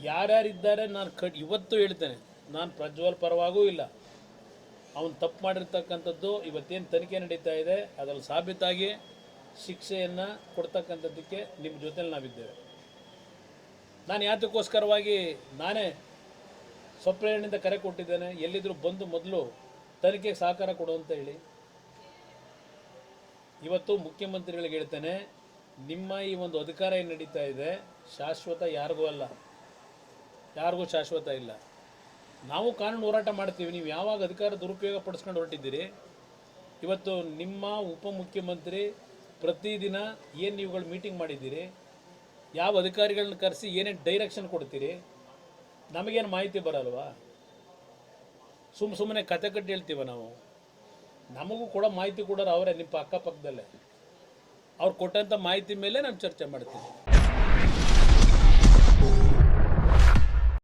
ಯಾರ್ಯಾರಿದ್ದಾರೆ ನಾನು ಇವತ್ತು ಹೇಳ್ತೇನೆ, ನಾನು ಪ್ರಜ್ವಲ್ ಪರವಾಗೂ ಇಲ್ಲ. ಅವನು ತಪ್ಪು ಮಾಡಿರ್ತಕ್ಕಂಥದ್ದು ಇವತ್ತೇನು ತನಿಖೆ ನಡೀತಾ ಇದೆ ಅದರಲ್ಲಿ ಸಾಬೀತಾಗಿ ಶಿಕ್ಷೆಯನ್ನು ಕೊಡ್ತಕ್ಕಂಥದ್ದಕ್ಕೆ ನಿಮ್ಮ ಜೊತೆಲಿ ನಾವಿದ್ದೇವೆ. ನಾನು ಯಾತಕ್ಕೋಸ್ಕರವಾಗಿ ನಾನೇ ಸ್ವಪ್ರೇರಣೆಯಿಂದ ಕರೆ ಕೊಟ್ಟಿದ್ದೇನೆ, ಎಲ್ಲಿದ್ದರೂ ಬಂದು ಮೊದಲು ತನಿಖೆಗೆ ಸಹಕಾರ ಕೊಡು ಅಂತ ಹೇಳಿ. ಇವತ್ತು ಮುಖ್ಯಮಂತ್ರಿಗಳಿಗೆ ಹೇಳ್ತೇನೆ, ನಿಮ್ಮ ಈ ಒಂದು ಅಧಿಕಾರ ಏನು ನಡೀತಾ ಇದೆ ಶಾಶ್ವತ ಯಾರಿಗೂ ಅಲ್ಲ, ಯಾರಿಗೂ ಶಾಶ್ವತ ಇಲ್ಲ. ನಾವು ಕಾನೂನು ಹೋರಾಟ ಮಾಡ್ತೀವಿ. ನೀವು ಯಾವಾಗ ಅಧಿಕಾರ ದುರುಪಯೋಗ ಪಡಿಸ್ಕೊಂಡು ಹೊರಟಿದ್ದೀರಿ, ಇವತ್ತು ನಿಮ್ಮ ಉಪಮುಖ್ಯಮಂತ್ರಿ ಪ್ರತಿದಿನ ಏನು ನೀವುಗಳು ಮೀಟಿಂಗ್ ಮಾಡಿದ್ದೀರಿ, ಯಾವ ಅಧಿಕಾರಿಗಳನ್ನ ಕರೆಸಿ ಏನೇನು ಡೈರೆಕ್ಷನ್ ಕೊಡ್ತೀರಿ, ನಮಗೇನು ಮಾಹಿತಿ ಬರಲ್ವಾ? ಸುಮ್ಮನೆ ಕತೆ ಕಟ್ಟಿ ಹೇಳ್ತೀವ ನಾವು. ನಮಗೂ ಕೂಡ ಮಾಹಿತಿ ಕೊಡೋರು ಅವರೇ, ನಿಮ್ಮ ಅಕ್ಕಪಕ್ಕದಲ್ಲೇ. ಅವ್ರು ಕೊಟ್ಟಂಥ ಮಾಹಿತಿ ಮೇಲೆ ನಾನು ಚರ್ಚೆ ಮಾಡ್ತೀನಿ.